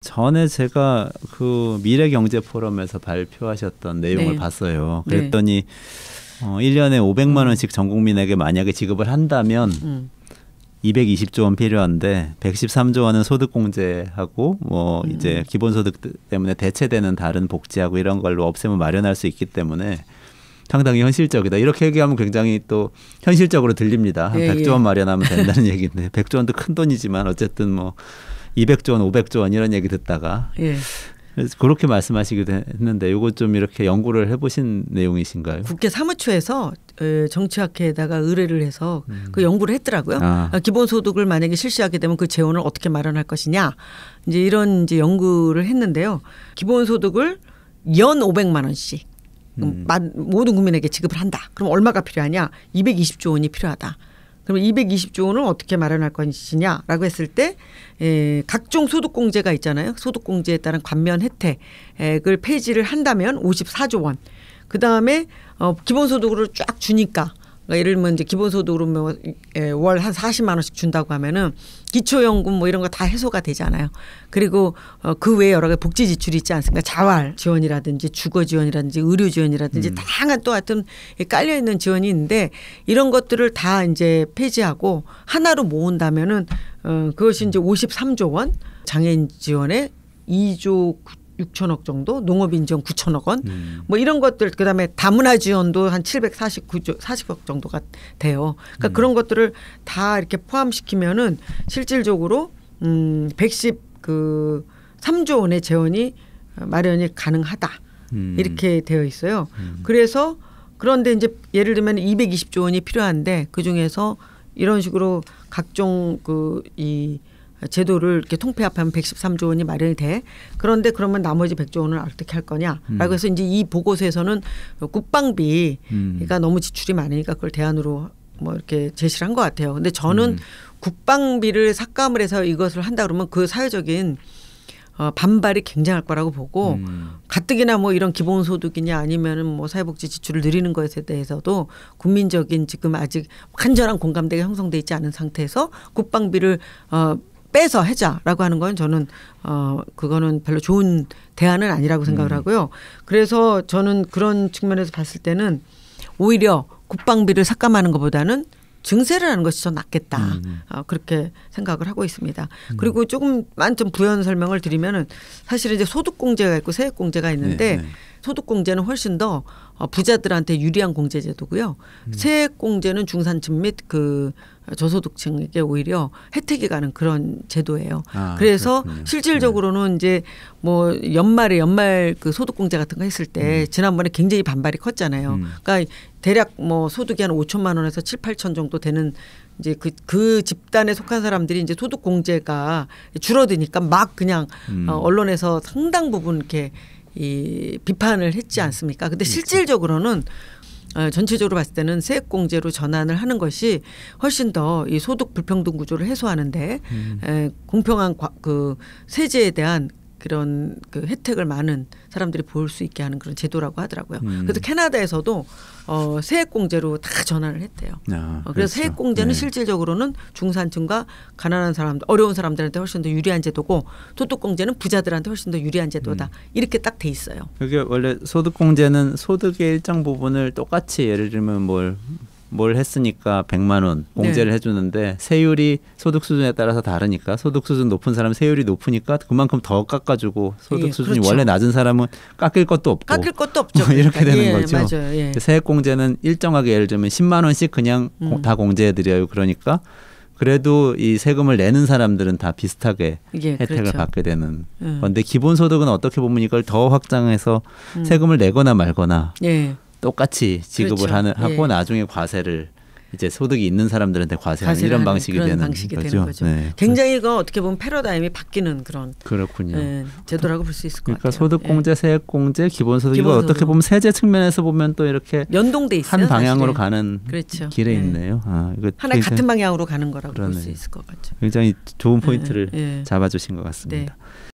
전에 제가 그 미래경제포럼에서 발표하셨던 내용을 네. 봤어요. 그랬더니 1년에 500만 원씩 전 국민에게 만약에 지급을 한다면 220조 원 필요한데 113조 원은 소득공제하고 뭐 이제 기본소득 때문에 대체되는 다른 복지하고 이런 걸로 없애면 마련할 수 있기 때문에 상당히 현실적이다. 이렇게 얘기하면 굉장히 또 현실적으로 들립니다. 한 100조 원 마련하면 된다는 얘기인데 100조 원도 큰 돈이지만 어쨌든 뭐 200조 원, 500조 원 이런 얘기 듣다가 그래서 그렇게 말씀하시기도 했는데 이거 좀 이렇게 연구를 해보신 내용이신가요? 국회 사무처에서 정치학회에다가 의뢰를 해서 그 연구를 했더라고요. 기본소득을 만약에 실시하게 되면 그 재원을 어떻게 마련할 것이냐 이제 이런 이제 연구를 했는데요. 기본소득을 연 500만 원씩 모든 국민에게 지급을 한다. 그럼 얼마가 필요하냐? 220조 원이 필요하다. 그러면 220조 원을 어떻게 마련할 것이냐라고 했을 때 각종 소득공제가 있잖아요. 소득공제에 따른 감면 혜택을 폐지를 한다면 54조 원. 그다음에 기본소득으로 쫙 주니까 그러니까 예를 들면 이제 기본소득으로 뭐 월 한 40만 원씩 준다고 하면은 기초연금 뭐 이런 거 다 해소가 되잖아요. 그리고 그 외에 여러 가지 복지 지출이 있지 않습니까? 자활 지원이라든지 주거 지원이라든지 의료 지원이라든지 다양한 또 하여튼 깔려 있는 지원이 있는데 이런 것들을 다 이제 폐지하고 하나로 모은다면은 그것이 이제 53조 원 장애인 지원에 2조 6천억 정도, 농업인 지원 9천억 원, 뭐 이런 것들 그다음에 다문화 지원도 한 749조 40억 정도가 돼요. 그러니까 그런 것들을 다 이렇게 포함시키면은 실질적으로 113조 원의 재원이 마련이 가능하다 이렇게 되어 있어요. 그래서 그런데 이제 예를 들면 220조 원이 필요한데 그 중에서 이런 식으로 각종 이 제도를 이렇게 통폐합하면 113조 원이 마련이 돼. 그런데 그러면 나머지 100조 원을 어떻게 할 거냐라고 해서 이제 이 보고서에서는 국방비가 너무 지출이 많으니까 그걸 대안으로 뭐 이렇게 제시를 한 것 같아요. 근데 저는 국방비를 삭감을 해서 이것을 한다 그러면 그 사회적인 반발이 굉장할 거라고 보고 가뜩이나 뭐 이런 기본소득이냐 아니면은 뭐 사회복지 지출을 늘리는 것에 대해서도 국민적인 지금 아직 완전한 공감대가 형성돼 있지 않은 상태에서 국방비를 빼서 하자라고 하는 건 저는 그거는 별로 좋은 대안은 아니라고 생각을 하고요. 그래서 저는 그런 측면에서 봤을 때는 오히려 국방비를 삭감하는 것보다는 증세를 하는 것이 더 낫겠다. 그렇게 생각을 하고 있습니다. 그리고 조금만 좀 부연 설명을 드리면은 사실은 이제 소득공제가 있고 세액공제가 있는데 소득공제는 훨씬 더 부자들한테 유리한 공제제도고요. 세액공제는 중산층 및 그 저소득층에게 오히려 혜택이 가는 그런 제도예요. 그래서 그렇군요. 실질적으로는 이제 뭐 연말 그 소득공제 같은 거 했을 때 지난번에 굉장히 반발이 컸잖아요. 그러니까 대략 뭐 소득이 한 5천만 원에서 7, 8천 정도 되는 이제 그 집단에 속한 사람들이 이제 소득공제가 줄어드니까 막 그냥 언론에서 상당 부분 이렇게 이 비판을 했지 않습니까? 근데 실질적으로는 전체적으로 봤을 때는 세액공제로 전환을 하는 것이 훨씬 더 이 소득 불평등 구조를 해소하는데 공평한 그 세제에 대한 그런 그 혜택을 많은 사람들이 볼 수 있게 하는 그런 제도라고 하더라고요. 그래서 캐나다에서도 세액공제로 다 전환을 했대요. 그래서 그렇죠. 세액공제는 실질적으로는 중산층과 가난한 사람들, 어려운 사람들한테 훨씬 더 유리한 제도고 소득공제는 부자들한테 훨씬 더 유리한 제도다. 이렇게 딱 돼 있어요. 그게 원래 소득공제는 소득의 일정 부분을 똑같이 예를 들면 뭘 했으니까 100만 원 공제를 해주는데 세율이 소득 수준에 따라서 다르니까 소득 수준 높은 사람은 세율이 높으니까 그만큼 더 깎아주고 소득 수준이 그렇죠. 원래 낮은 사람은 깎일 것도 없고 깎일 것도 없죠. 이렇게 되는 거죠. 맞아요. 세액공제는 일정하게 예를 들면 10만 원씩 그냥 다 공제해드려요. 그러니까 그래도 이 세금을 내는 사람들은 다 비슷하게 혜택을 받게 되는 건데 기본소득은 어떻게 보면 이걸 더 확장해서 세금을 내거나 말거나 똑같이 지급을 하고 나중에 과세를 이제 소득이 있는 사람들한테 과세하는 이런 방식이 되는 거죠. 굉장히 이거 어떻게 보면 패러다임이 바뀌는 그런 그렇군요. 제도라고 볼 수 있을 것 그러니까 같아요. 소득공제, 세액공제, 기본소득 이거 어떻게 보면 세제 측면에서 보면 또 이렇게 연동돼 있어요. 한 방향으로 사실은. 가는 길에 있네요. 이거 하나의 같은 방향으로 가는 거라고 볼 수 있을 것 같죠. 굉장히 좋은 포인트를 잡아주신 것 같습니다.